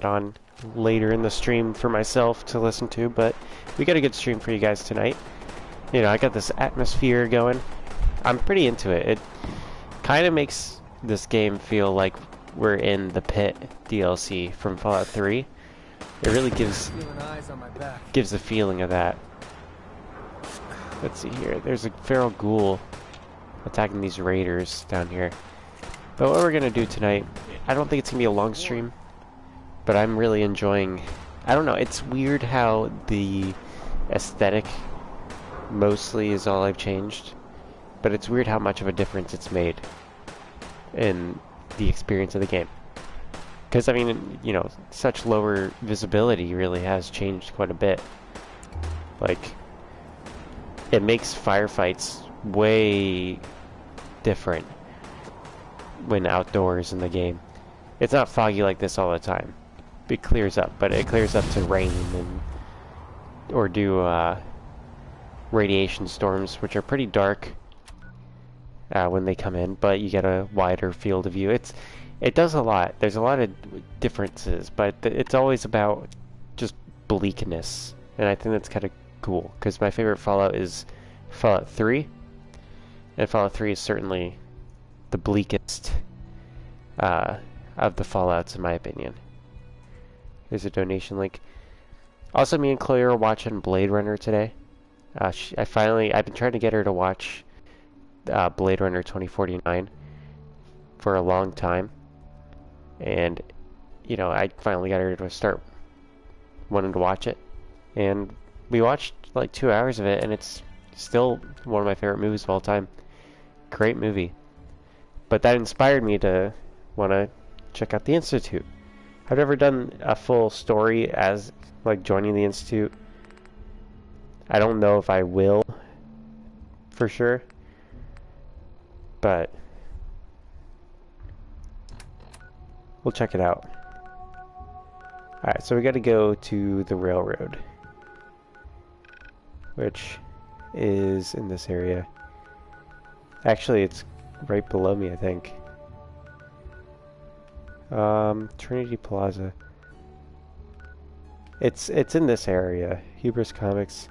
on later in the stream for myself to listen to, but we got a good stream for you guys tonight. You know, I got this atmosphere going. I'm pretty into it. It kind of makes this game feel like we're in the Pit DLC from Fallout 3. It really gives the feeling of that. Let's see here. There's a feral ghoul attacking these raiders down here. But what we're gonna do tonight, I don't think it's gonna be a long stream, but I'm really enjoying. I don't know. It's weird how the aesthetic mostly is all I've changed, but it's weird how much of a difference it's made in the experience of the game. Because, I mean, you know, such lower visibility really has changed quite a bit. Like, it makes firefights way different when outdoors in the game. It's not foggy like this all the time. It clears up, but it clears up to rain and or do radiation storms, which are pretty dark when they come in, but you get a wider field of view. It does a lot. There's a lot of differences, but it's always about just bleakness, and I think that's kind of cool, because my favorite Fallout is Fallout 3, and Fallout 3 is certainly the bleakest of the Fallouts, in my opinion. There's a donation link. Also, me and Chloe are watching Blade Runner today. I've been trying to get her to watch Blade Runner 2049 for a long time. And, you know, I finally got her to start wanting to watch it. And we watched like 2 hours of it, and it's still one of my favorite movies of all time. Great movie. But that inspired me to want to check out the Institute. I've never done a full story as, like, joining the Institute. I don't know if I will, for sure. But we'll check it out. Alright, so we gotta go to the railroad, which is in this area. Actually, it's right below me, I think. Trinity Plaza. It's in this area. Hubris Comics.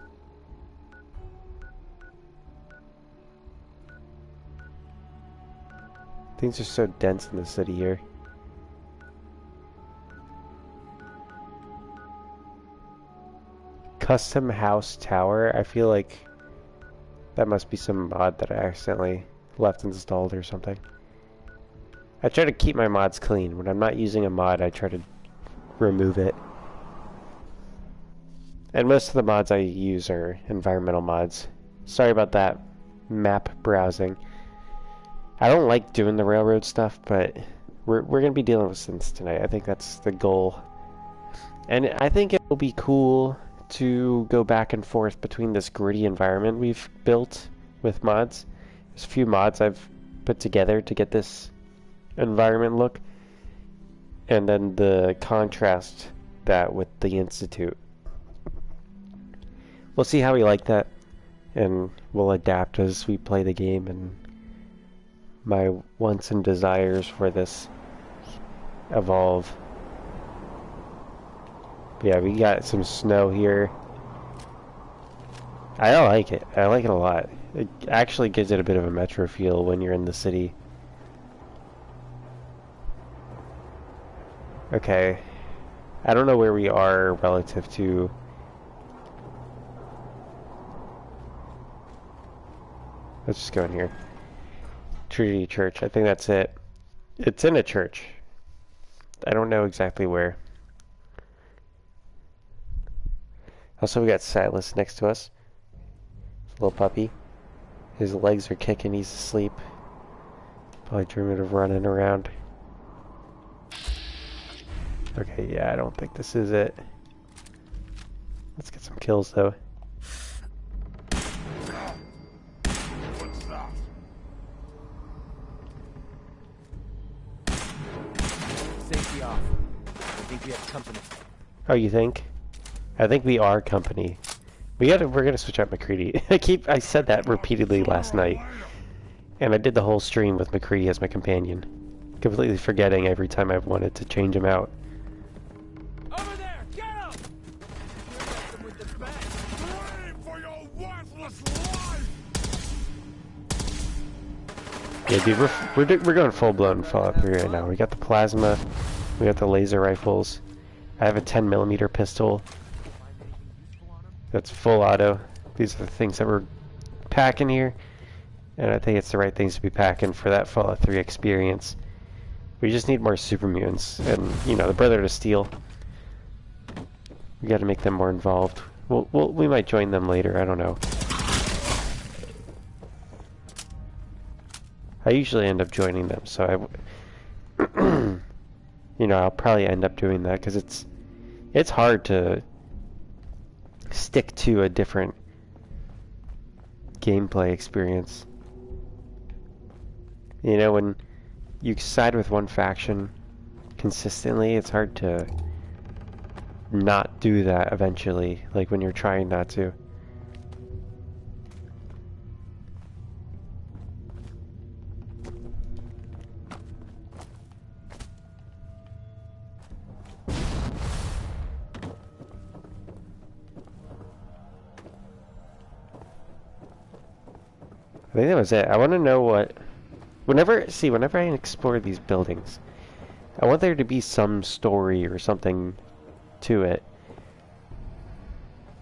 Things are so dense in the city here. Custom House Tower. I feel like that must be some mod that I accidentally left installed or something. I try to keep my mods clean. When I'm not using a mod, I try to remove it. And most of the mods I use are environmental mods. Sorry about that map browsing. I don't like doing the railroad stuff, but we're gonna be dealing with Synths tonight. I think that's the goal. And I think it will be cool to go back and forth between this gritty environment we've built with mods. There's a few mods I've put together to get this environment look, and then the contrast that with the Institute. We'll see how we like that, and we'll adapt as we play the game, and my wants and desires for this evolve. Yeah, we got some snow here. I like it. I like it a lot. It actually gives it a bit of a metro feel when you're in the city. Okay. I don't know where we are relative to... Let's just go in here. Trinity Church. I think that's it. It's in a church. I don't know exactly where. Also, we got Silas next to us. Little puppy. His legs are kicking. He's asleep. Probably dreaming of running around. Okay, yeah, I don't think this is it. Let's get some kills, though. What's that? Safety off. I think we have company. Oh, you think? I think we are company. We're gonna switch out McCready. I said that repeatedly last night. And I did the whole stream with McCready as my companion. Completely forgetting every time I've wanted to change him out. with the best. Scream for your worthless life! Yeah, dude, we're going full-blown Fallout 3 right now. We got the plasma, we got the laser rifles. I have a 10mm pistol. That's full auto. These are the things that we're packing here. And I think it's the right things to be packing for that Fallout 3 experience. We just need more super mutants and, you know, the Brother to Steel. We gotta make them more involved. We might join them later, I don't know. I usually end up joining them, so you know, I'll probably end up doing that because it's hard to stick to a different gameplay experience. You know, when you side with one faction consistently, it's hard to not do that eventually, like when you're trying not to. I think that was it. I want to know what... Whenever I explore these buildings, I want there to be some story or something to it.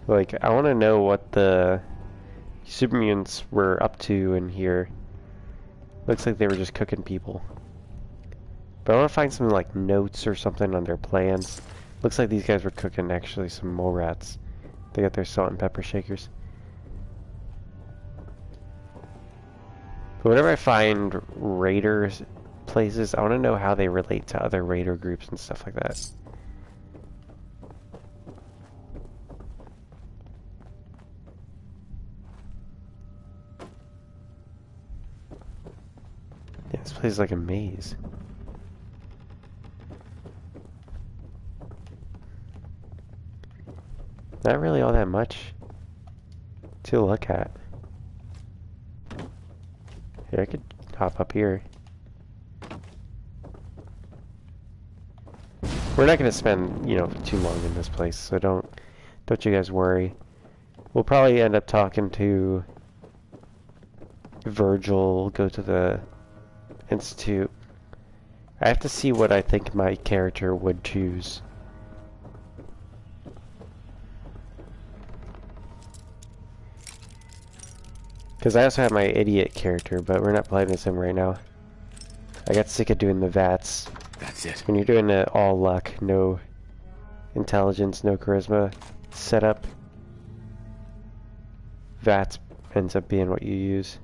Like, I want to know what the super mutants were up to in here. Looks like they were just cooking people. But I want to find some, like, notes or something on their plans. Looks like these guys were cooking, actually, some mole rats. They got their salt and pepper shakers. But whenever I find raiders places, I want to know how they relate to other raider groups and stuff like that. Yeah, this place is like a maze. Not really all that much to look at. Here, I could hop up here. We're not gonna spend, you know, too long in this place, so don't you guys worry. We'll probably end up talking to Virgil, go to the Institute. I have to see what I think my character would choose. Because I also have my idiot character, but we're not playing as him right now. I got sick of doing the VATS. That's it. When you're doing it all luck, no intelligence, no charisma setup, VATS ends up being what you use.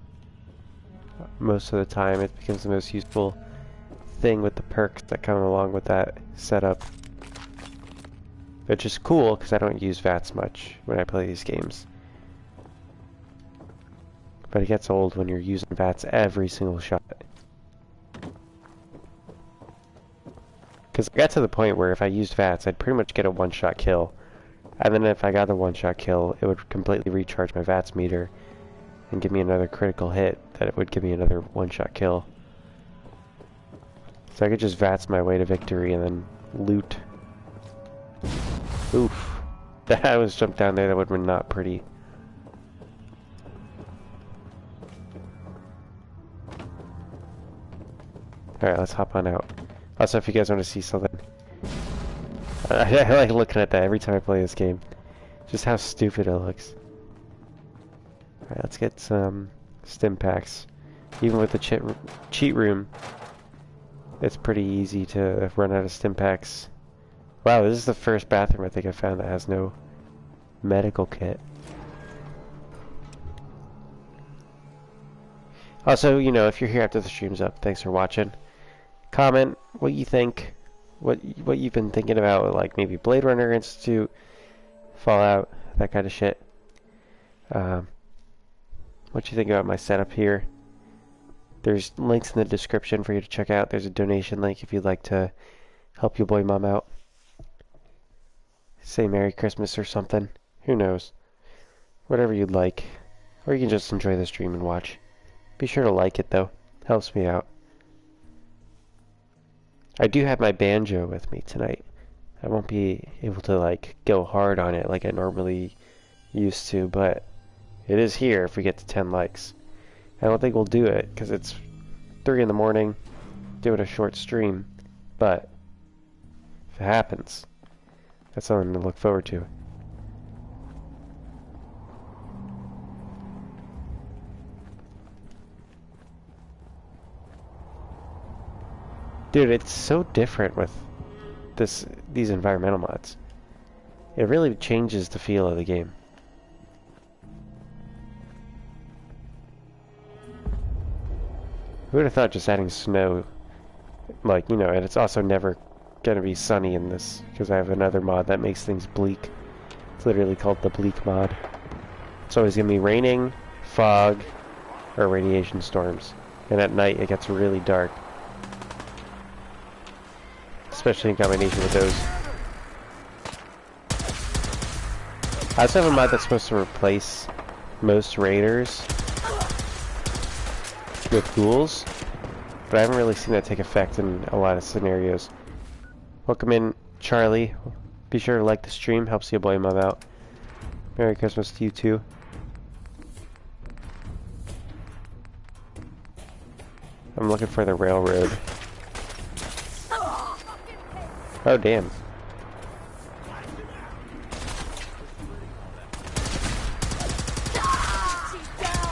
Most of the time it becomes the most useful thing with the perks that come along with that setup. Which is cool, because I don't use VATS much when I play these games. But it gets old when you're using VATS every single shot. Because I got to the point where if I used VATS, I'd pretty much get a one-shot kill. And then if I got the one-shot kill, it would completely recharge my VATS meter and give me another critical hit that it would give me another one-shot kill. So I could just VATS my way to victory and then loot. Oof. That I was jumped down there, that would have been not pretty. Alright, let's hop on out. Also, if you guys want to see something, I like looking at that every time I play this game. Just how stupid it looks. Alright, let's get some stim packs. Even with the cheat room, it's pretty easy to run out of stim packs. Wow, this is the first bathroom I think I found that has no medical kit. Also, you know, if you're here after the stream's up, thanks for watching. Comment what you think, what you've been thinking about, like maybe Blade Runner Institute, Fallout, that kind of shit. What you think about my setup here. There's links in the description for you to check out. There's a donation link if you'd like to help your boy mom out. Say Merry Christmas or something. Who knows? Whatever you'd like. Or you can just enjoy the stream and watch. Be sure to like it though. Helps me out. I do have my banjo with me tonight. I won't be able to like go hard on it like I normally used to, but it is here if we get to 10 likes. I don't think we'll do it because it's 3 in the morning doing a short stream, but if it happens, that's something to look forward to. Dude, it's so different with these environmental mods. It really changes the feel of the game. Who would have thought just adding snow, like, you know, and it's also never gonna be sunny in this, because I have another mod that makes things bleak. It's literally called the bleak mod. It's always gonna be raining, fog, or radiation storms. And at night it gets really dark. Especially in combination with those. I also have a mod that's supposed to replace most raiders with ghouls, but I haven't really seen that take effect in a lot of scenarios. Welcome in, Charlie. Be sure to like the stream, helps your boy mom out. Merry Christmas to you too. I'm looking for the railroad. Oh, damn.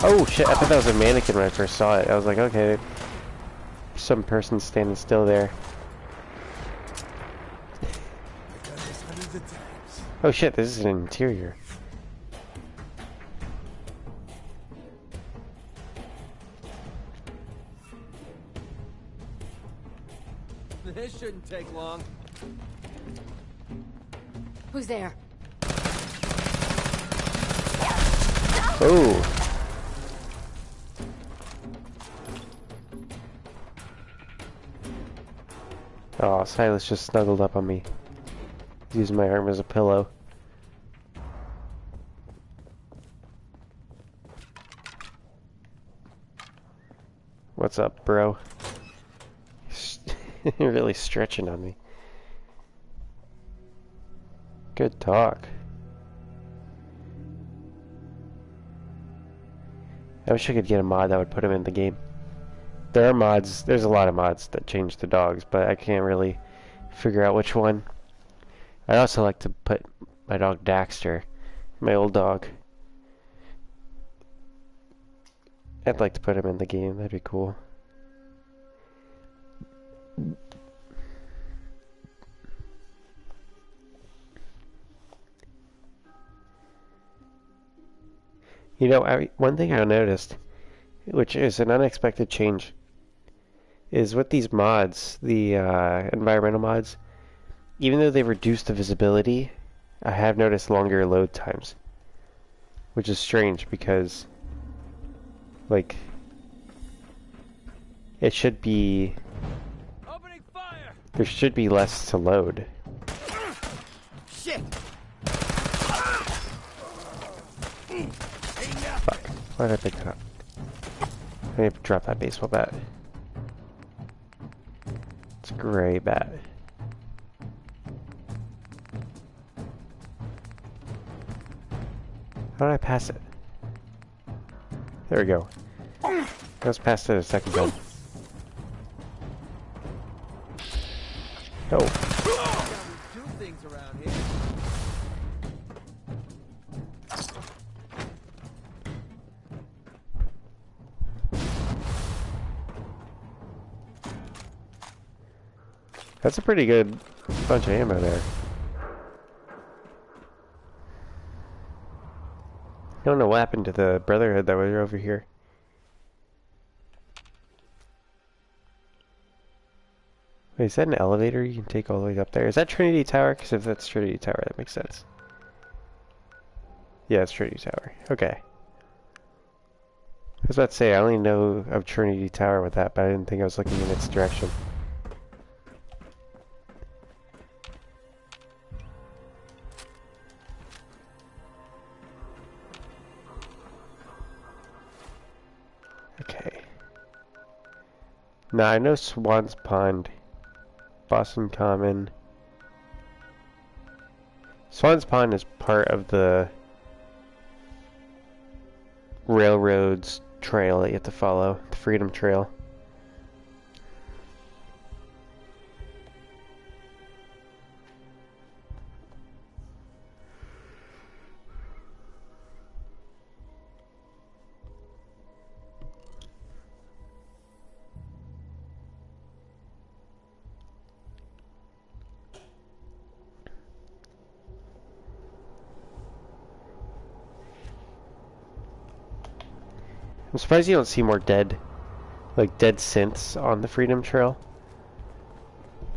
Oh, shit, I thought that was a mannequin when I first saw it. I was like, okay, some person standing still there. Oh, shit, this is an interior. This shouldn't take long. Who's there? Oh. Oh, Silas just snuggled up on me. Using my arm as a pillow. What's up, bro? You're really stretching on me. Good talk. I wish I could get a mod that would put him in the game. There are mods, there's a lot of mods that change the dogs, but I can't really figure out which one. I'd also like to put my dog Daxter, my old dog. I'd like to put him in the game, that'd be cool. You know, one thing I noticed, which is an unexpected change, is with these mods, the environmental mods, even though they reduce the visibility, I have noticed longer load times. Which is strange because, like, it should be... Opening fire! There should be less to load. Shit! Fuck. Why did I pick that up? I need to drop that baseball bat. It's a gray bat. How did I pass it? There we go. I was past it a second ago. Oh. We do things around here. That's a pretty good bunch of ammo there. I don't know what happened to the Brotherhood that were over here. Wait, is that an elevator you can take all the way up there? Is that Trinity Tower? Because if that's Trinity Tower, that makes sense. Yeah, it's Trinity Tower. Okay. I was about to say, I only know of Trinity Tower with that, but I didn't think I was looking in its direction. Okay. Now I know Swan's Pond, Boston Common, Swan's Pond is part of the railroad's trail that you have to follow, the Freedom Trail. I'm surprised you don't see more dead synths on the Freedom Trail,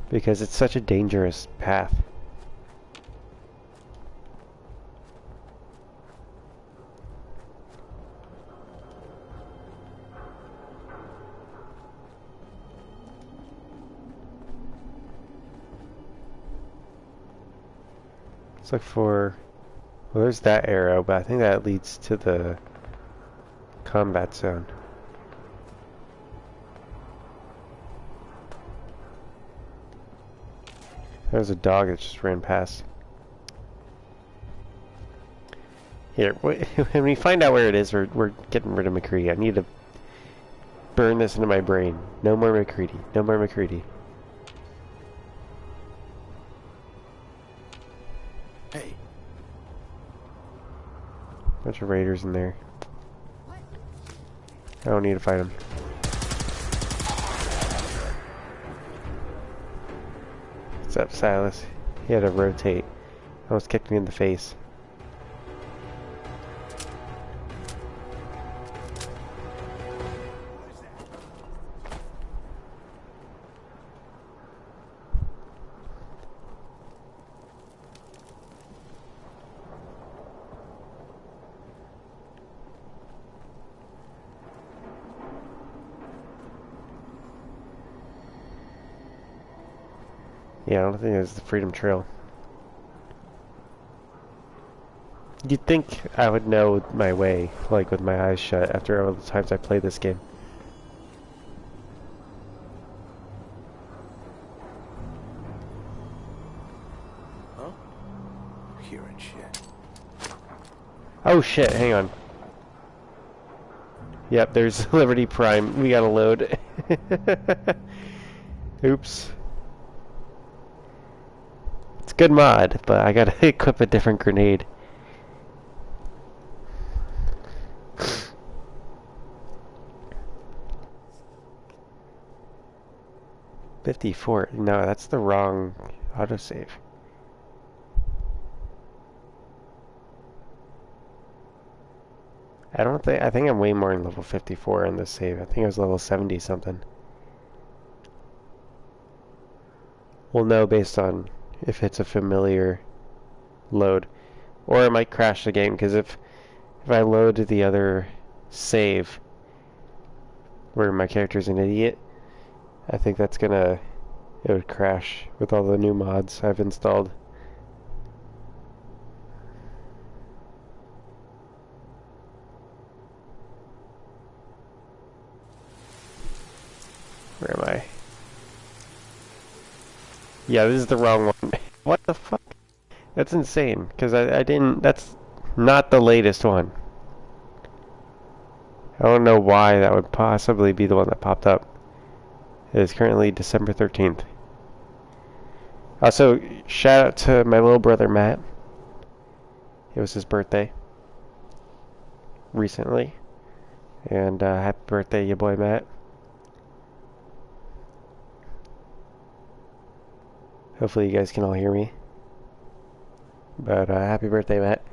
because it's such a dangerous path. Let's look for... Well, there's that arrow, but I think that leads to the combat zone. There's a dog that just ran past. Here, when we find out where it is, we're getting rid of McCready. I need to burn this into my brain. No more McCready. No more McCready. Hey. Bunch of raiders in there. I don't need to fight them. What's up, Silas? He had to rotate. Almost kicked me in the face. Yeah, I don't think it's the Freedom Trail. You'd think I would know my way, like with my eyes shut, after all the times I played this game. Huh? Hearing shit. Oh shit, hang on. Yep, there's Liberty Prime. We gotta load. Oops. It's a good mod, but I gotta equip a different grenade. $54. No, that's the wrong autosave. I think I'm way more in level 54 in this save. I think I was level 70 something. We'll know based on if it's a familiar load. Or it might crash the game, because if I load the other save where my character's an idiot, I think that's it would crash with all the new mods I've installed. Where am I? Yeah, this is the wrong one. What the fuck? That's insane, because I didn't... That's not the latest one. I don't know why that would possibly be the one that popped up. It is currently December 13th. Also, shout out to my little brother Matt. It was his birthday recently. And happy birthday, ya boy Matt. Hopefully you guys can all hear me. But happy birthday, Matt.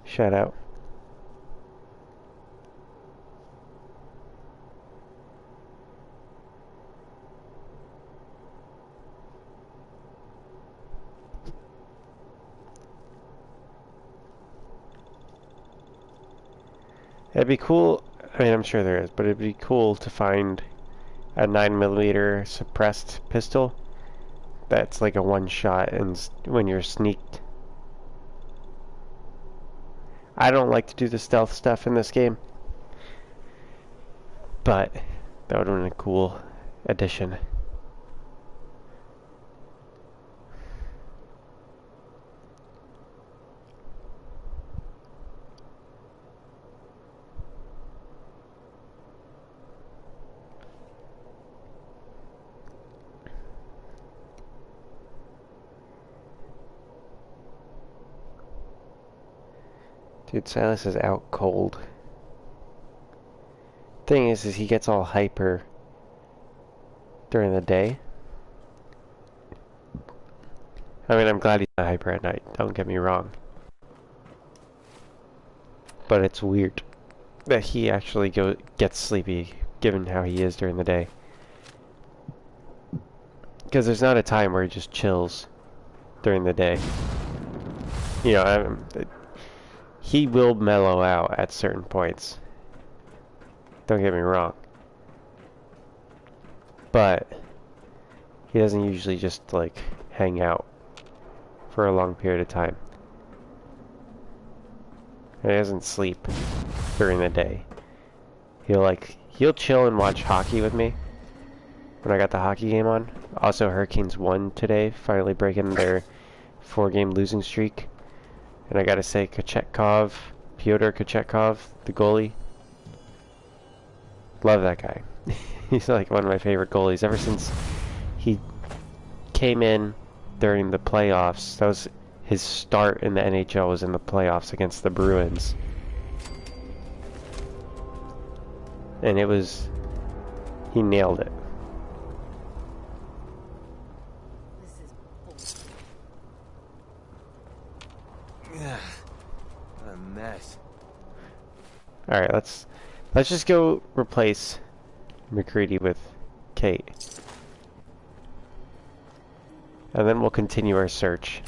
Shout out. It'd be cool, I mean, I'm sure there is, but it'd be cool to find a 9mm suppressed pistol that's like a one-shot and when you're sneaked. I don't like to do the stealth stuff in this game, but that would have been a cool addition. Dude, Silas is out cold. Thing is he gets all hyper during the day. I mean, I'm glad he's not hyper at night, don't get me wrong. But it's weird that he actually gets sleepy, given how he is during the day. Because there's not a time where he just chills during the day. You know, he will mellow out at certain points. Don't get me wrong. But he doesn't usually just, like, hang out for a long period of time. And he doesn't sleep during the day. He'll chill and watch hockey with me when I got the hockey game on. Also, Hurricanes won today, finally breaking their 4-game losing streak. And I gotta say, Pyotr Kochetkov, the goalie, love that guy. He's like one of my favorite goalies ever since he came in during the playoffs. That was his start in the NHL, was in the playoffs against the Bruins. And he nailed it. Yeah, what a mess. Alright, let's just go replace McCready with Kate. And then we'll continue our search.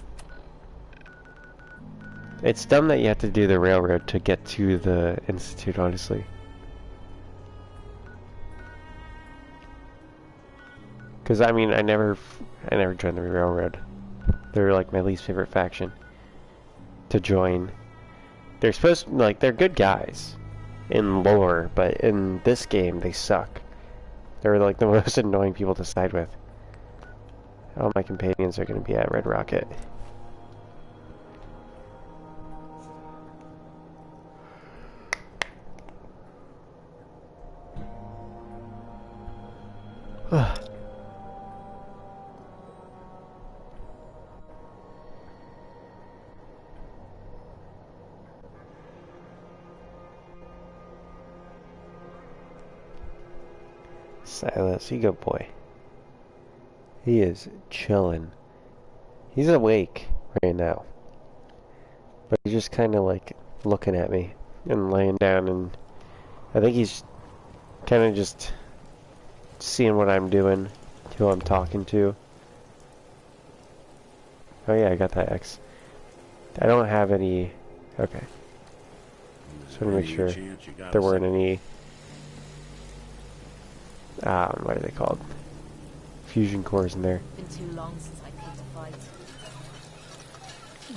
It's dumb that you have to do the railroad to get to the institute, honestly. Because I mean, I never joined the railroad. They're like my least favorite faction to join. They're supposed to, like, they're good guys in lore, but in this game they suck. They're like the most annoying people to side with. All my companions are going to be at Red Rocket. Silas, you good boy. He is chilling. He's awake right now. But he's just kind of like looking at me and laying down, and I think he's kind of just seeing what I'm doing, who I'm talking to. Oh yeah, I got that X. I don't have any... Okay. Just want to make sure there weren't any... what are they called? Fusion cores in there. Been too long since I picked a fight.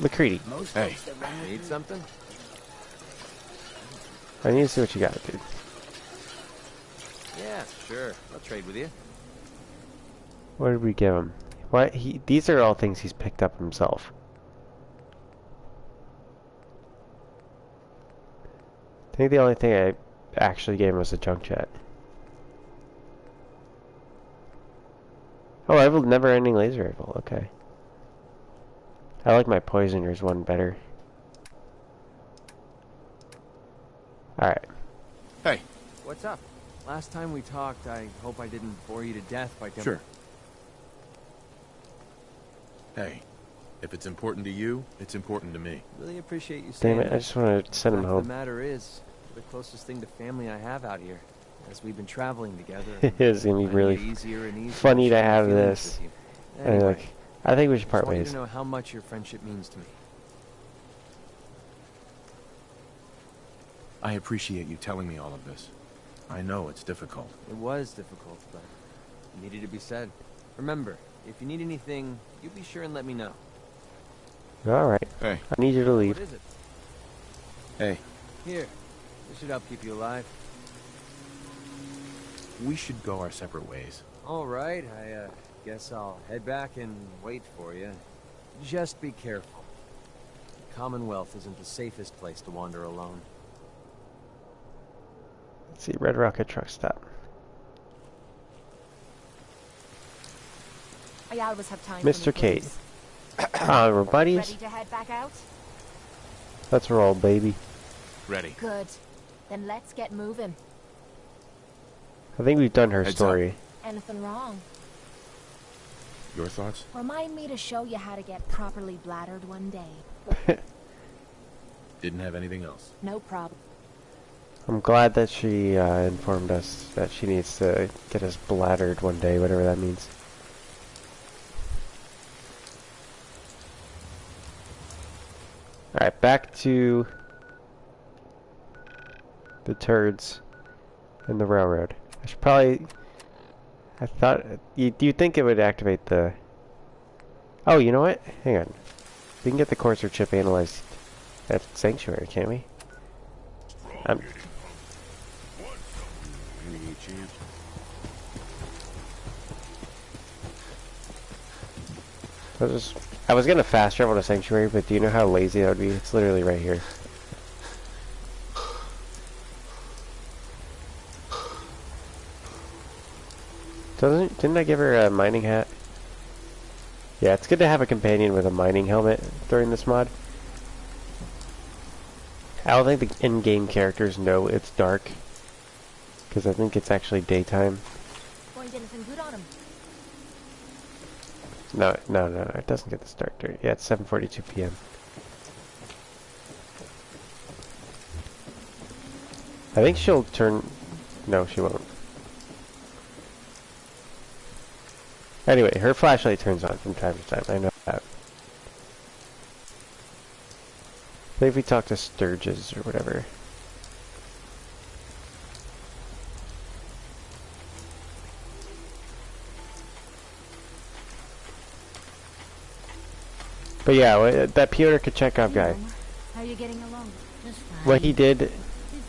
McCready. Hey, need something? I need to see what you got, dude. Yeah, sure. I'll trade with you. What did we give him? What these are all things he's picked up himself. I think the only thing I actually gave him was a junk jet. Oh, I have a never-ending laser rifle. Okay. I like my poisoners one better. Alright. Hey. What's up? Last time we talked, I hope I didn't bore you to death by coming... Sure. Hey, if it's important to you, it's important to me. Really appreciate you saying Damn it, I just want to send him home. The matter is, you're the closest thing to family I have out here. As we've been traveling together, It's gonna be really funny to have this. And like, I think we should part ways. I want ways. you to know how much your friendship means to me. I appreciate you telling me all of this. I know it's difficult. It was difficult, but it needed to be said. Remember, if you need anything, you be sure and let me know. Alright. Hey. I need you to leave. What is it? Hey. Here. This should help keep you alive. We should go our separate ways. All right, I guess I'll head back and wait for you. Just be careful. The Commonwealth isn't the safest place to wander alone. Let's see, Red Rocket truck stop. I always have time. Mr. For me, Kate. We're buddies. Ready to head back out? Let's roll, baby. Ready. Good. Then let's get moving. I think we've done her Heads story. Anything wrong? Your thoughts? Remind me to show you how to get properly bladdered one day. Didn't have anything else. No problem. I'm glad that she informed us that she needs to get us bladdered one day, whatever that means. Alright, back to the turds and the railroad. I should probably... I thought... Do you think it would activate the... Oh, you know what? Hang on. We can get the courser chip analyzed at Sanctuary, can't we? Any chance? I was gonna fast travel to Sanctuary, but do you know how lazy that would be? It's literally right here. Didn't I give her a mining hat? Yeah, it's good to have a companion with a mining helmet during this mod. I don't think the in-game characters know it's dark, because I think it's actually daytime. Find anything good on him? No, it doesn't get this dark during. Yeah, it's 7:42 p.m. I think she'll turn... No, she won't. Anyway, her flashlight turns on from time to time. I know that. I think if we talk to Sturges or whatever. But yeah, that Pyotr Kachekov guy. How are you getting along? Just fine. What he did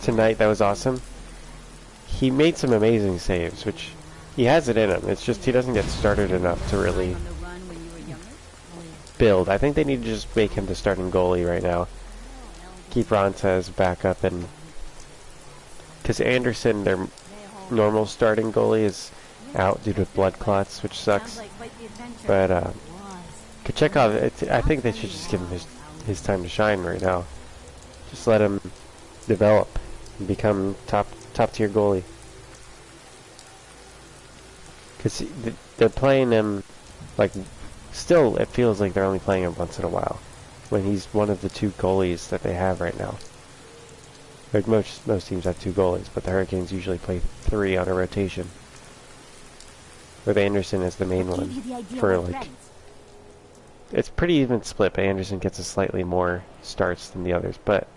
tonight, that was awesome. He made some amazing saves, which he has it in him. It's just he doesn't get started enough to really build. I think they need to just make him the starting goalie right now. Keep Rontes back up, and because Anderson, their normal starting goalie, is out due to blood clots, which sucks. But Kachekov, I think they should just give him his time to shine right now. Just let him develop and become top tier goalie. Because they're playing him, like, still it feels like they're only playing him once in a while, when he's one of the two goalies that they have right now. Like most teams have two goalies, but the Hurricanes usually play 3 on a rotation. With Anderson as the main one for like... It's pretty even split, but Anderson gets a slightly more starts than the others. But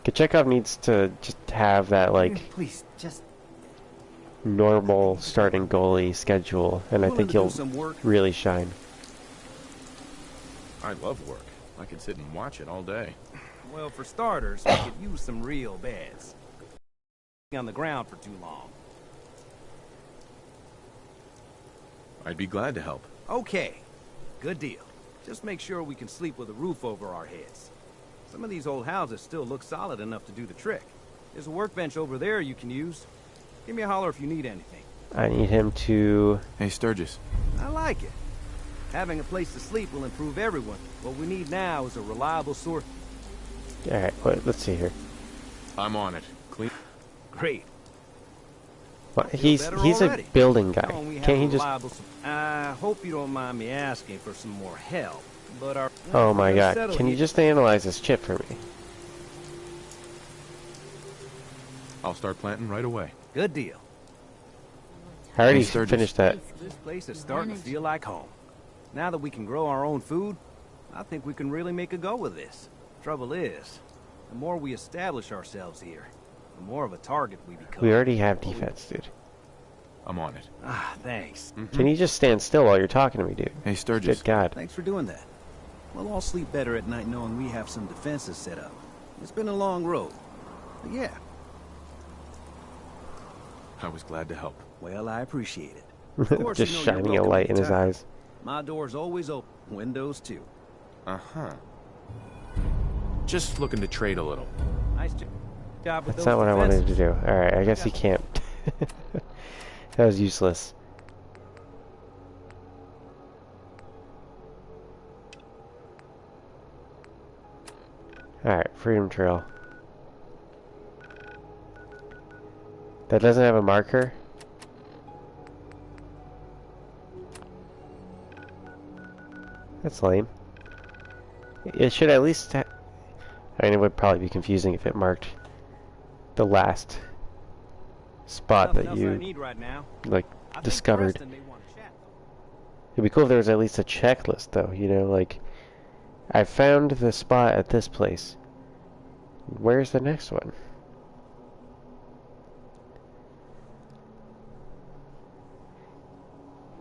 Kachekov needs to just have that, like, please, just normal starting goalie schedule, and I think he'll really shine. I love work. I could sit and watch it all day. well, for starters, we could use some real beds. On the ground for too long. I'd be glad to help. Okay, good deal. Just make sure we can sleep with a roof over our heads. Some of these old houses still look solid enough to do the trick. There's a workbench over there you can use. Give me a holler if you need anything. I need him to... Hey, Sturgis. I like it. Having a place to sleep will improve everyone. What we need now is a reliable source. Alright, let's see here. I'm on it. Clean. Great. Well, he's a building guy. Can't he just... I hope you don't mind me asking for some more help, but our... Oh my god, can you just analyze this chip for me? I'll start planting right away. Good deal. I already Sturgis. finished that. This place is starting to feel like home. Now that we can grow our own food, I think we can really make a go of this. Trouble is, the more we establish ourselves here, the more of a target we become. We already have defense, dude. I'm on it. Ah, thanks. Can you just stand still while you're talking to me, dude? Hey, Sturgis. Good god. Thanks for doing that. We'll all sleep better at night knowing we have some defenses set up. It's been a long road. But yeah, I was glad to help. well, I appreciate it. Of course, Just you know you're shining a welcome light in his anytime. eyes. My door's always open. Windows too. Uh-huh. Just looking to trade a little. Nice job with That's those not what I wanted to defenses. do. Alright, I guess he can't. That was useless. Alright, Freedom Trail. That doesn't have a marker? That's lame. It should at least I mean, it would probably be confusing if it marked the last spot that you, like, discovered. It'd be cool if there was at least a checklist, though, you know, like, I found the spot at this place. Where's the next one?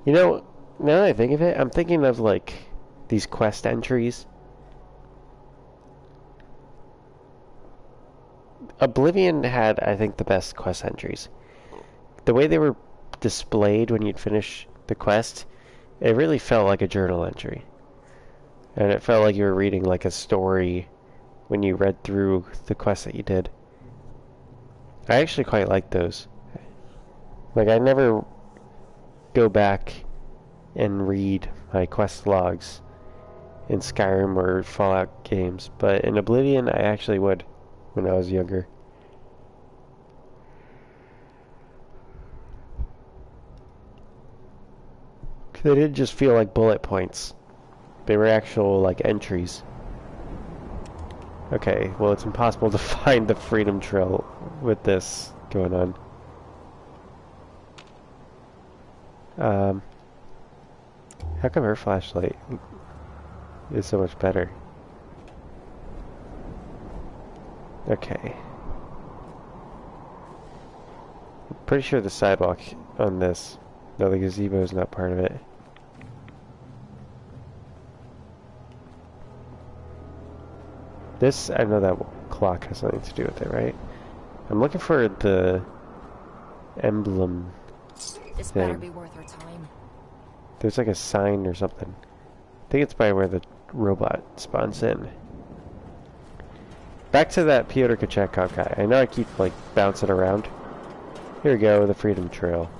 You know, now that I think of it, I'm thinking of, like, these quest entries. Oblivion had, I think, the best quest entries. The way they were displayed when you'd finish the quest, it really felt like a journal entry. And it felt like you were reading, like, a story when you read through the quest that you did. I actually quite like those. Like, I never go back and read my quest logs in Skyrim or Fallout games, but in Oblivion I actually would when I was younger. They didn't just feel like bullet points. They were actual, like, entries. Okay, well, it's impossible to find the Freedom Trail with this going on. How come her flashlight is so much better? Okay. I'm pretty sure the sidewalk on this, no, the gazebo is not part of it. This, I know that clock has something to do with it, right? I'm looking for the emblem This thing. better be worth our time. There's like a sign or something. I think it's by where the robot spawns in. Back to that Pyotr Kochetkov guy. I know I keep, like, bouncing around. Here we go, the Freedom Trail.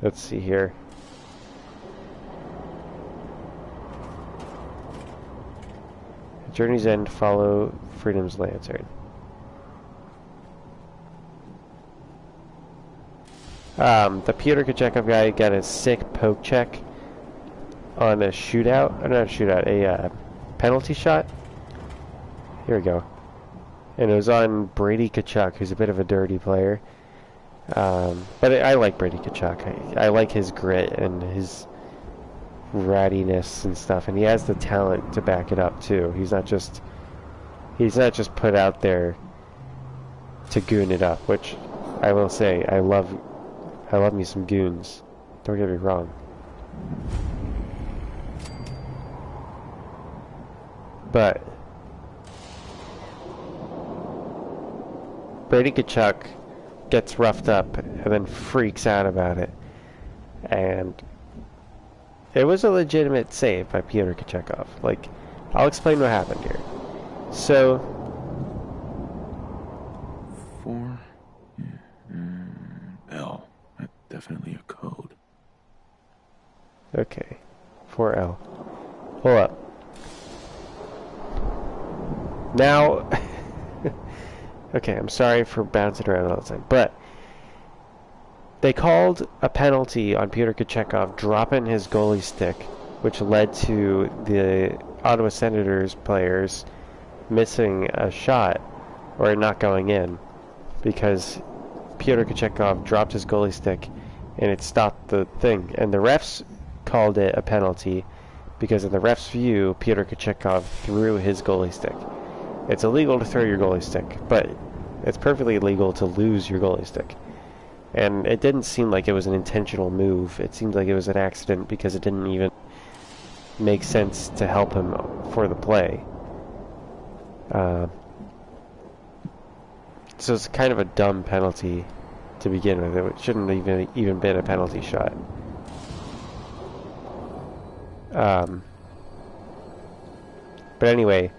Let's see here. At Journey's End, follow Freedom's Lantern. The Pyotr Kochetkov guy got a sick poke check on a shootout. Not a shootout, a penalty shot. Here we go. And it was on Brady Tkachuk, who's a bit of a dirty player. But I like Brady Tkachuk. I like his grit and his rattiness and stuff, and he has the talent to back it up too. He's not just put out there to goon it up, which I will say I love me some goons. Don't get me wrong. But Brady Tkachuk gets roughed up and then freaks out about it. And it was a legitimate save by Pyotr Kochetkov. Like, I'll explain what happened here. So 4 L. That's definitely a code. okay, 4L. Hold up. Now, okay, I'm sorry for bouncing around all the time, but they called a penalty on Pyotr Kochetkov dropping his goalie stick, which led to the Ottawa Senators players missing a shot, or not going in, because Pyotr Kochetkov dropped his goalie stick and it stopped the thing. And the refs called it a penalty because in the ref's view, Pyotr Kochetkov threw his goalie stick. It's illegal to throw your goalie stick, but it's perfectly legal to lose your goalie stick. And it didn't seem like it was an intentional move. It seemed like it was an accident because it didn't even make sense to help him for the play. So it's kind of a dumb penalty to begin with. It shouldn't even been a penalty shot. But anyway,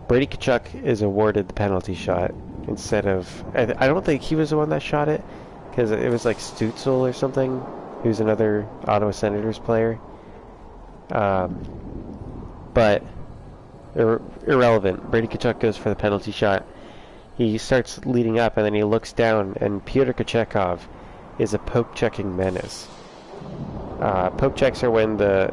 Brady Tkachuk is awarded the penalty shot instead of... I don't think he was the one that shot it, because it was like Stutzel or something, who's another Ottawa Senators player. But irrelevant. Brady Tkachuk goes for the penalty shot. He starts leading up, and then he looks down, and Pyotr Kochetkov is a poke-checking menace. Poke checks are when the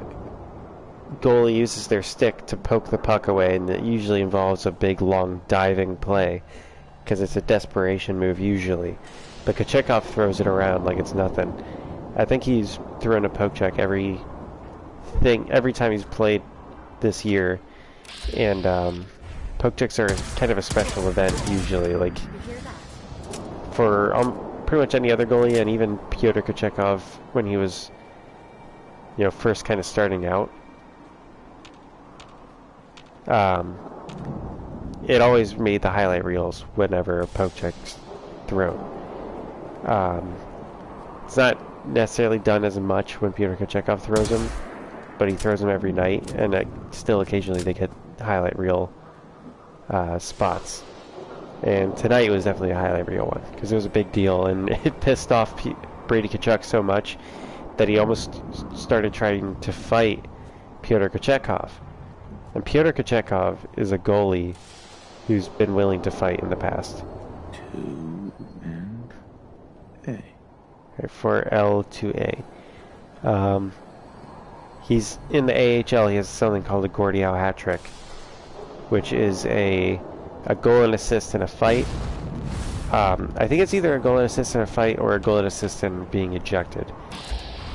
goalie uses their stick to poke the puck away, and it usually involves a big, long, diving play, because it's a desperation move, usually. But Kochetkov throws it around like it's nothing. I think he's thrown a poke check every time he's played this year, and poke checks are kind of a special event usually, like for pretty much any other goalie, and even Pyotr Kochetkov when he was, first kind of starting out. It always made the highlight reels whenever a poke check's thrown. It's not necessarily done as much when Pyotr Kochetkov throws them, but he throws them every night, and still occasionally they get highlight reel spots. And tonight was definitely a highlight reel one, because it was a big deal, and it pissed off Brady Tkachuk so much that he almost started trying to fight Pyotr Kochetkov. And Pyotr Kochetkov is a goalie who's been willing to fight in the past. 2 and A. Okay, for L2A. He's in the AHL. He has something called a Gordiow hat trick, which is a goal and assist in a fight. I think it's either a goal and assist in a fight or a goal and assist in being ejected.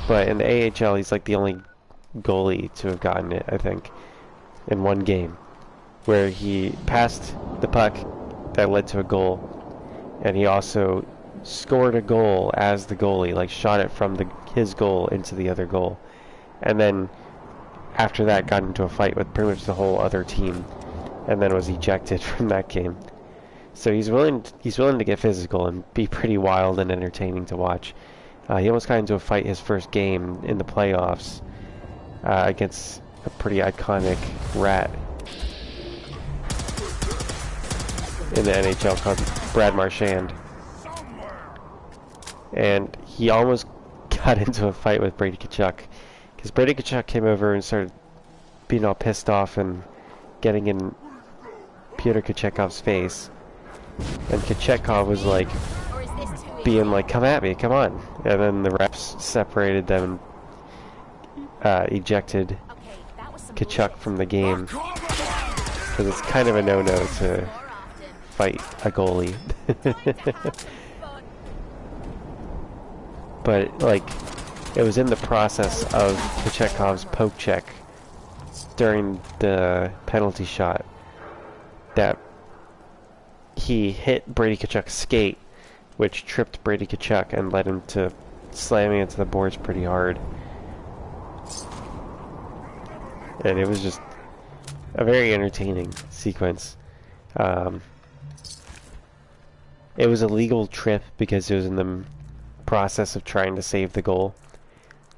But in the AHL, he's like the only goalie to have gotten it, I think, in one game, where he passed the puck that led to a goal, and he also scored a goal as the goalie, like shot it from his goal into the other goal, and then after that got into a fight with pretty much the whole other team, and then was ejected from that game. So he's willing to get physical and be pretty wild and entertaining to watch. He almost got into a fight his first game in the playoffs against a pretty iconic rat in the NHL called Brad Marchand. And he almost got into a fight with Brady Tkachuk, because Brady Tkachuk came over and started being all pissed off and getting in Pyotr Kochetkov's face. And Kochetkov was like, being like, come at me, come on. And then the refs separated them and ejected Tkachuk from the game, because it's kind of a no-no to fight a goalie. But, like, it was in the process of Kochetkov's poke check during the penalty shot that he hit Brady Tkachuk's skate, which tripped Brady Tkachuk and led him to slamming into the boards pretty hard. And it was just a very entertaining sequence. It was a legal trip because it was in the process of trying to save the goal.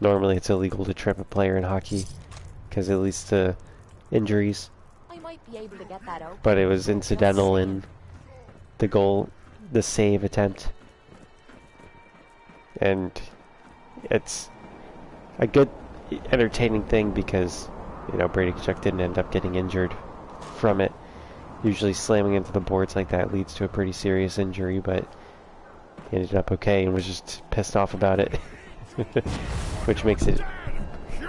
Normally it's illegal to trip a player in hockey because it leads to injuries. I might be able to get that open. But it was incidental in the goal, the save attempt. And it's a good, entertaining thing because, Brady Tkachuk didn't end up getting injured from it. Usually slamming into the boards like that leads to a pretty serious injury, but he ended up okay and was just pissed off about it. Which makes it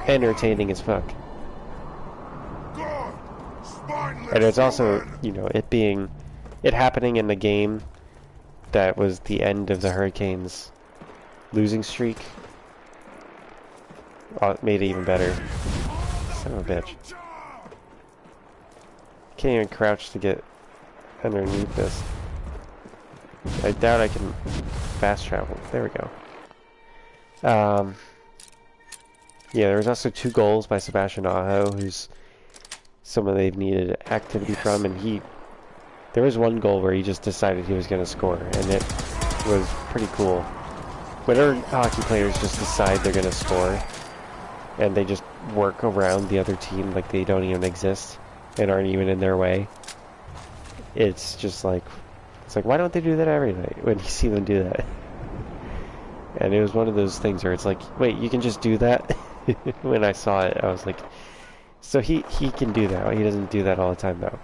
entertaining as fuck. And it's also, it happening in the game that was the end of the Hurricanes' losing streak. It made it even better. Son of a bitch. Can't even crouch to get underneath this. I doubt I can fast travel. There we go. Yeah, there was also 2 goals by Sebastian Aho, who's someone they've needed activity from, and there was one goal where he just decided he was going to score, and it was pretty cool. Whenever hockey players just decide they're going to score, and they just work around the other team like they don't even exist and aren't even in their way, it's just like, why don't they do that every night when you see them do that? And it was one of those things where it's like, wait, you can just do that? When I saw it, I was like, So he can do that. He doesn't do that all the time though.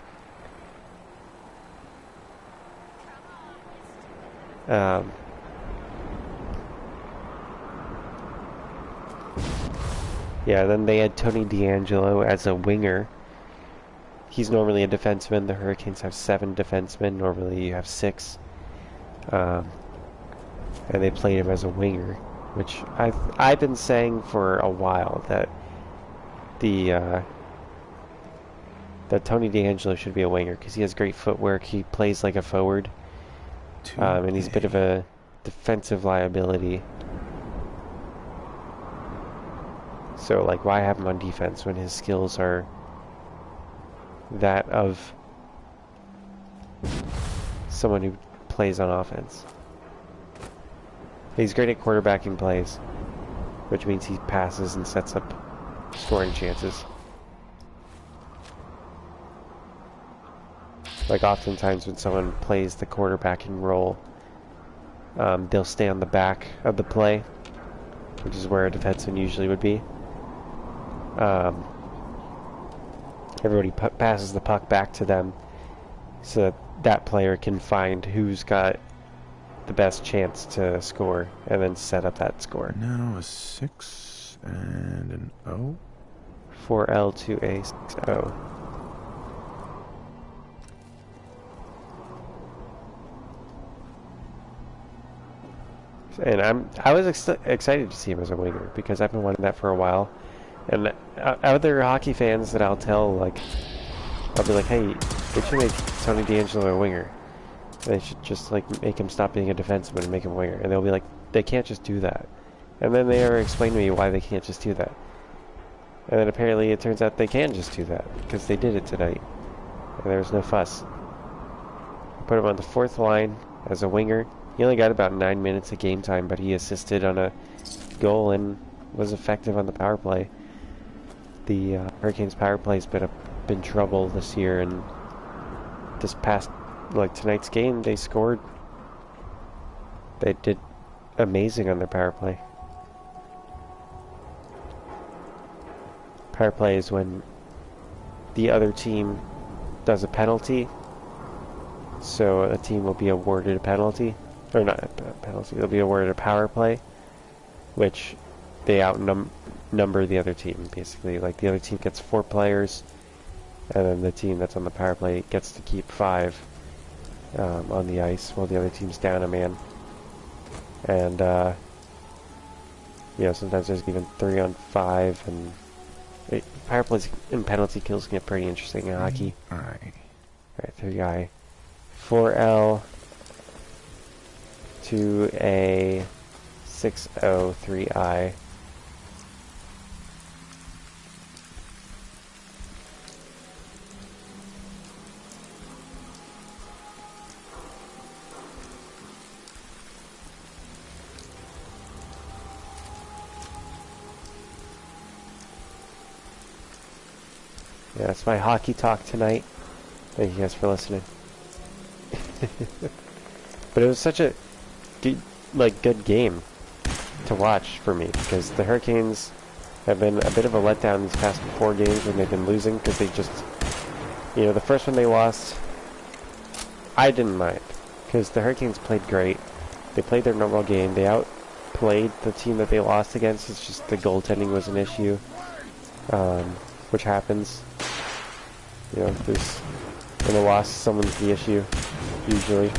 Yeah, then they had Tony D'Angelo as a winger. He's normally a defenseman. The Hurricanes have 7 defensemen. Normally you have 6. And they played him as a winger, which I've been saying for a while that that Tony D'Angelo should be a winger because he has great footwork. He plays like a forward, and he's a bit of a defensive liability. So, like, why have him on defense when his skills are that of someone who plays on offense? He's great at quarterbacking plays, which means he passes and sets up scoring chances. Like, oftentimes when someone plays the quarterbacking role, they'll stay on the back of the play, which is where a defenseman usually would be. Everybody passes the puck back to them so that that player can find who's got the best chance to score and then set up that score. Now a 6 and an O. 4L to a 6O. And I was excited to see him as a winger because I've been wanting that for a while. And other hockey fans that I'll tell, like, I'll be like, hey, they should make Tony D'Angelo a winger. They should just, like, make him stop being a defenseman and make him a winger. And they'll be like, they can't just do that. And then they ever explain to me why they can't just do that. And then apparently it turns out they can just do that because they did it tonight. And there was no fuss. Put him on the 4th line as a winger. He only got about 9 minutes of game time, but he assisted on a goal and was effective on the power play. The Hurricanes power play's been trouble this year, and this past, like, tonight's game, they scored. They did amazing on their power play. Power play is when the other team does a penalty, so a team will be awarded a penalty. Or not a penalty, they'll be awarded a power play, which they outnumber the other team, basically. Like, the other team gets 4 players, and then the team that's on the power play gets to keep 5 on the ice, while the other team's down a man. And, you know, sometimes there's even 3 on 5, and power plays and penalty kills can get pretty interesting in hockey. Alright, 3I. 4L to a 6O 3I. Yeah, that's my hockey talk tonight. Thank you guys for listening. But it was such a good game to watch for me because the Hurricanes have been a bit of a letdown these past 4 games when they've been losing because they just, you know, the first one they lost, I didn't mind because the Hurricanes played great. They played their normal game. They outplayed the team that they lost against. It's just the goaltending was an issue, which happens. You know, when a loss, someone's the issue, usually.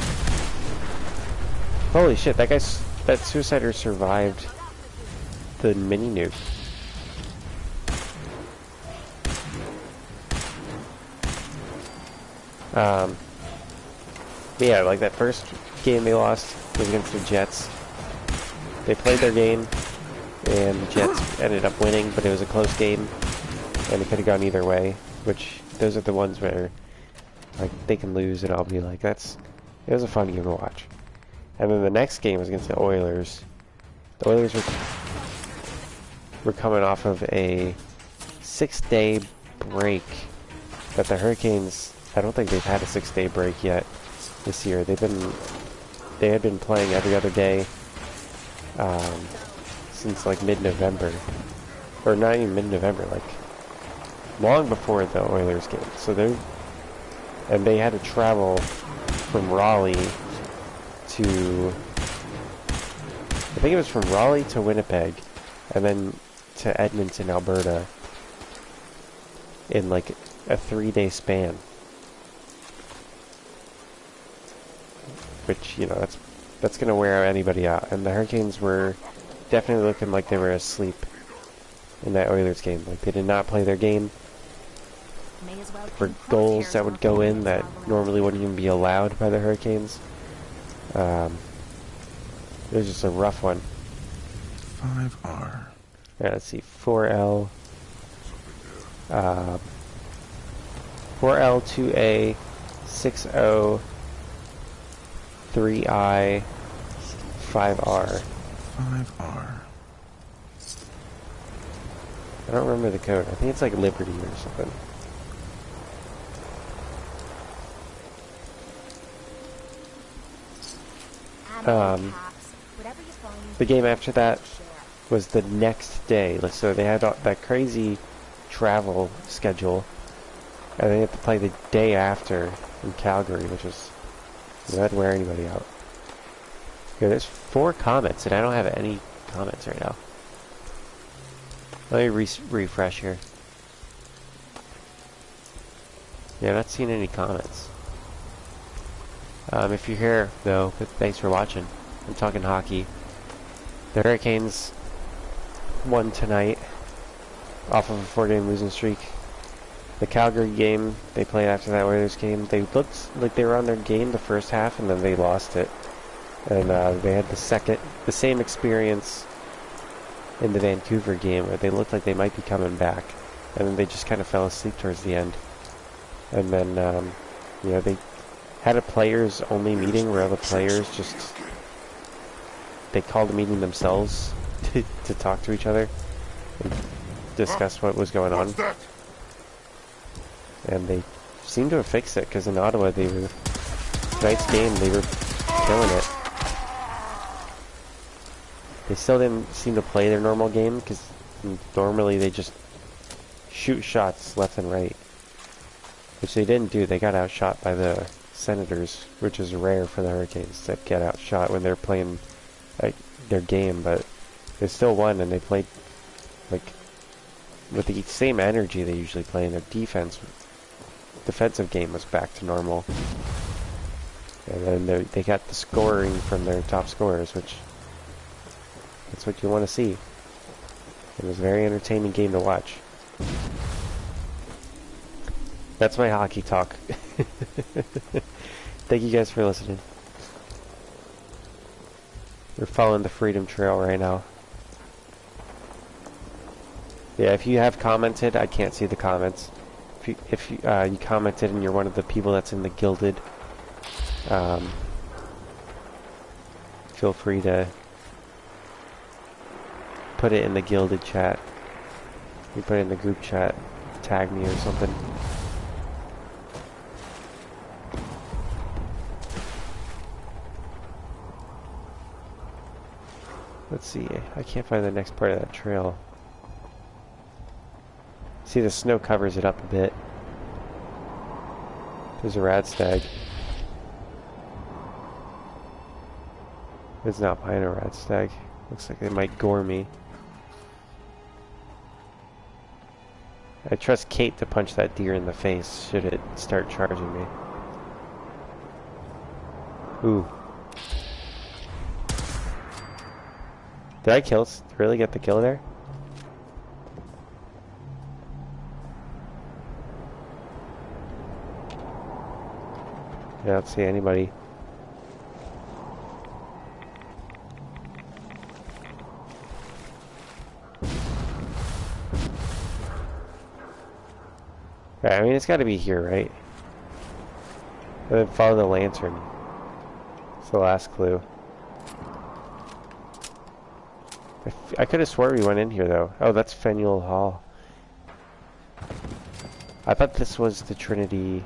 Holy shit, that Suicider survived the mini nuke. Yeah, like that first game they lost was against the Jets. They played their game, and the Jets ended up winning, but it was a close game, and it could have gone either way, which those are the ones where, like, they can lose, and I'll be like, it was a fun game to watch. And then the next game was against the Oilers. The Oilers were coming off of a 6-day break that the Hurricanes, I don't think they've had a 6-day break yet this year. They had been playing every other day since like mid-November. Or not even mid-November, like long before the Oilers game. So they had to travel from Raleigh to, I think it was from Raleigh to Winnipeg, and then to Edmonton, Alberta, in like a 3-day span. Which, you know, that's gonna wear anybody out. And the Hurricanes were definitely looking like they were asleep in that Oilers game. Like, they did not play their game. May as well For keep goals that crosshairs would off go the in kids that while we're at normally it. wouldn't even be allowed by the Hurricanes. It was just a rough one. 5R. Yeah, let's see, 4L, 4L, 2A, 6O, 3I, 5R. 5R. I don't remember the code. I think it's like Liberty or something. Ammo, caps, whatever you find, The game after that share. was the next day. So they had that crazy travel schedule, and they had to play the day after in Calgary, which was, that'd wear anybody out. Here, there's 4 comments, and I don't have any comments right now. Let me refresh here. Yeah, I'm not seeing any comments. If you're here, though, thanks for watching. I'm talking hockey. The Hurricanes won tonight off of a 4-game losing streak. The Calgary game they played after that Oilers game, they looked like they were on their game the first half, and then they lost it. And they had the same experience in the Vancouver game, where they looked like they might be coming back, and then they just kind of fell asleep towards the end. And then, you know, they had a players-only meeting where all the players just, they called the meeting themselves to talk to each other and discuss what was going on. What's that? And they seemed to have fixed it, because in Ottawa, tonight's game, they were killing it. They still didn't seem to play their normal game, because normally they just shoot shots left and right. Which they didn't do. They got outshot by the Senators, which is rare for the Hurricanes to get outshot when they're playing their game, but they still won, and they played like with the same energy they usually play, and their defensive game was back to normal. And then they got the scoring from their top scorers, which that's what you want to see. It was a very entertaining game to watch. That's my hockey talk. Thank you guys for listening. We're following the Freedom Trail right now. Yeah, if you have commented, I can't see the comments. If you commented and you're one of the people that's in the Gilded, feel free to put it in the Gilded chat. You put it in the group chat, tag me or something. Let's see, I can't find the next part of that trail. See, the snow covers it up a bit. There's a rad stag. It's not behind a rad stag. Looks like they might gore me. I trust Kate to punch that deer in the face should it start charging me. Ooh. Did I really get the kill there? Yeah, I don't see anybody. Right, I mean, it's gotta be here, right? And then follow the lantern. It's the last clue. I could have swore we went in here, though. Oh, that's Faneuil Hall. I thought this was the Trinity.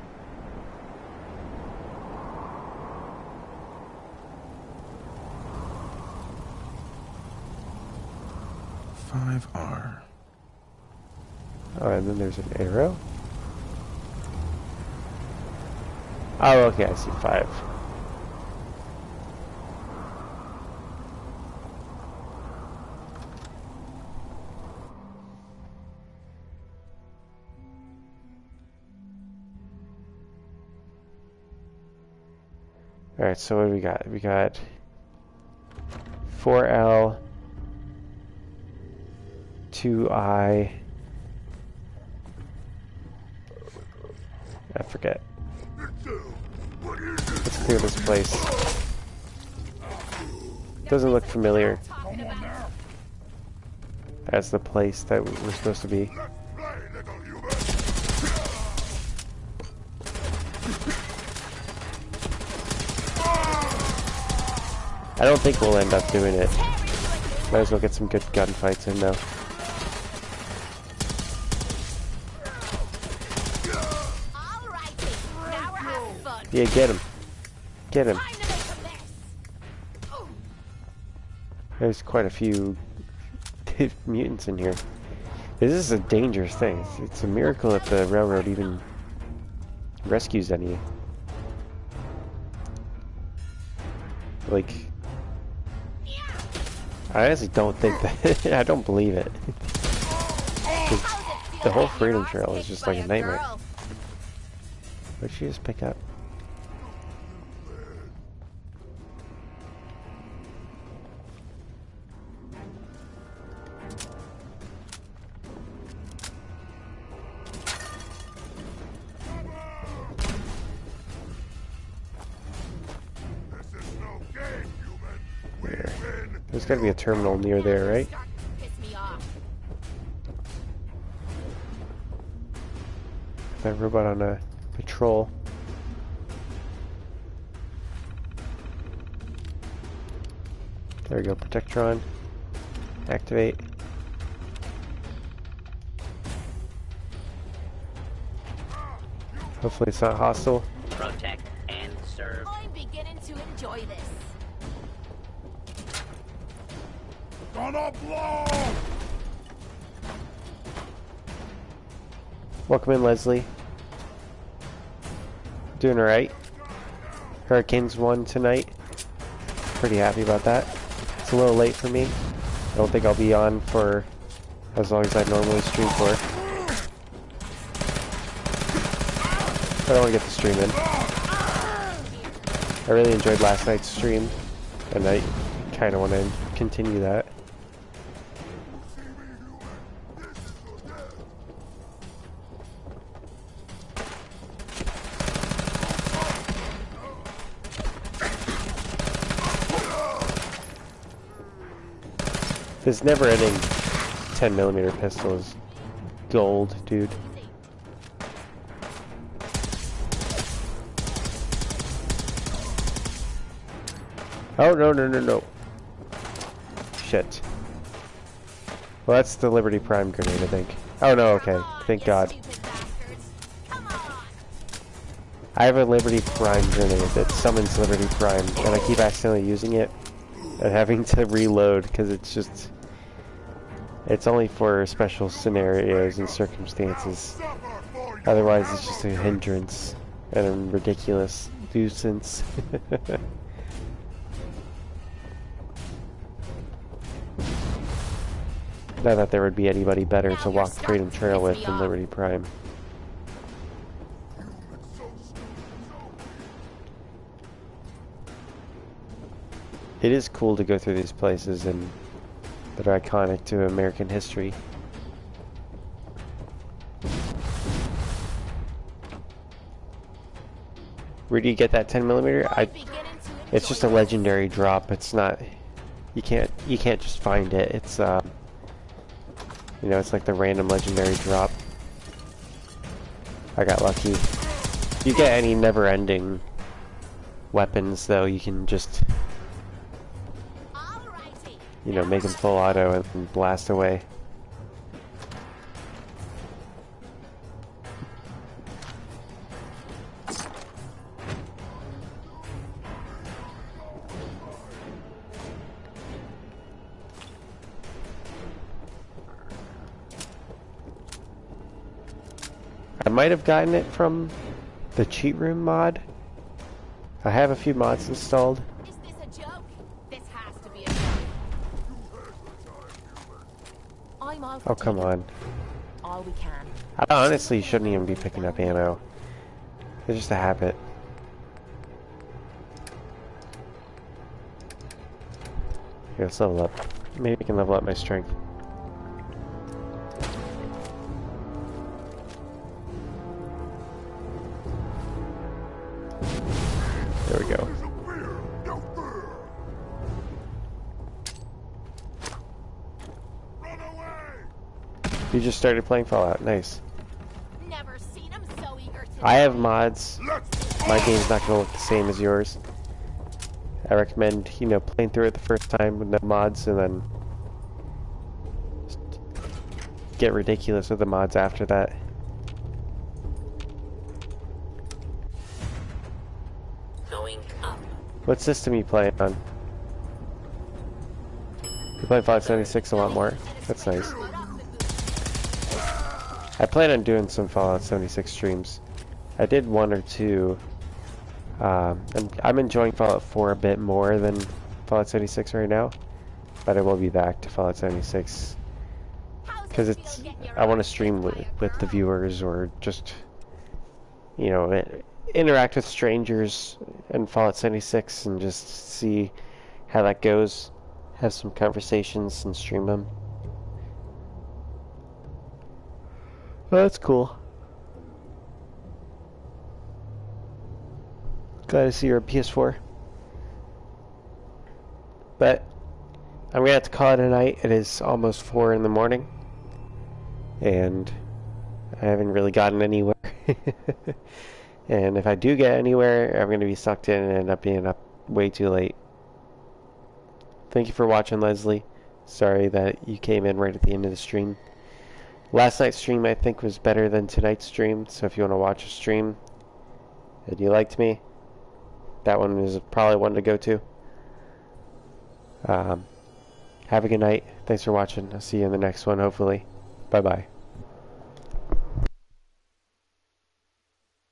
R. Oh, and then there's an arrow? Oh, okay, I see 5. Alright, so what do we got? We got 4L, 2I, I forget. Let's clear this place. Doesn't look familiar. As the place that we're supposed to be. I don't think we'll end up doing it. Might as well get some good gunfights in though. Yeah, get him. Get him. There's quite a few mutants in here. This is a dangerous thing. It's a miracle that the railroad even rescues any. Like, I honestly don't think that. I don't believe it. The whole Freedom Trail is just like a nightmare. What did she just pick up? There's gotta be a terminal near there, right? That robot on a patrol. There we go, Protectron. Activate. Hopefully it's not hostile. Protect and serve. I'm beginning to enjoy this. Gonna blow! Welcome in, Leslie. Doing alright. Hurricanes won tonight. Pretty happy about that. It's a little late for me. I don't think I'll be on for as long as I normally stream for. But I want to get the stream in. I really enjoyed last night's stream, and I kind of want to continue that. This never-ending 10mm pistol is gold, dude. Oh, no, no, no, no. Shit. Well, that's the Liberty Prime grenade, I think. Oh, no, okay. Thank God. I have a Liberty Prime grenade that summons Liberty Prime, and I keep accidentally using it and having to reload because it's just... It's only for special scenarios and circumstances. Otherwise, it's just a hindrance and a ridiculous nuisance. Not that there would be anybody better to walk the Freedom Trail with than Liberty Prime. It is cool to go through these places and that are iconic to American history. Where do you get that 10mm? It's just a legendary drop. It's not. You can't just find it. It's you know, it's like the random legendary drop. I got lucky. If you get any never-ending weapons, though, you can just, you know, make them full auto and blast away. I might have gotten it from the cheat room mod. I have a few mods installed. Is this a joke? This has to be a joke. I'm all for Oh, come taking on. all we can. I honestly shouldn't even be picking up ammo. It's just a habit. Here, let's level up. Maybe I can level up my strength. There we go. You just started playing Fallout. Nice. Never seen him so eager to I have mods. My game's not gonna look the same as yours. I recommend, you know, playing through it the first time with no mods and then get ridiculous with the mods after that. Going up. What system you play on? You play Fallout 76 a lot more. That's nice. I plan on doing some Fallout 76 streams. I did one or two. I'm enjoying Fallout 4 a bit more than Fallout 76 right now, but I will be back to Fallout 76 because I want to stream with the viewers, or just, you know, interact with strangers in Fallout 76 and just see how that goes. Have some conversations and stream them. Well, that's cool. Glad to see you're a PS4. But I'm gonna have to call it a night. It is almost 4 in the morning, and I haven't really gotten anywhere. And if I do get anywhere, I'm gonna be sucked in and end up being up way too late. Thank you for watching, Leslie. Sorry that you came in right at the end of the stream. Last night's stream, I think, was better than tonight's stream, so if you want to watch a stream and you liked me, that one is probably one to go to. Have a good night. Thanks for watching. I'll see you in the next one, hopefully. Bye-bye.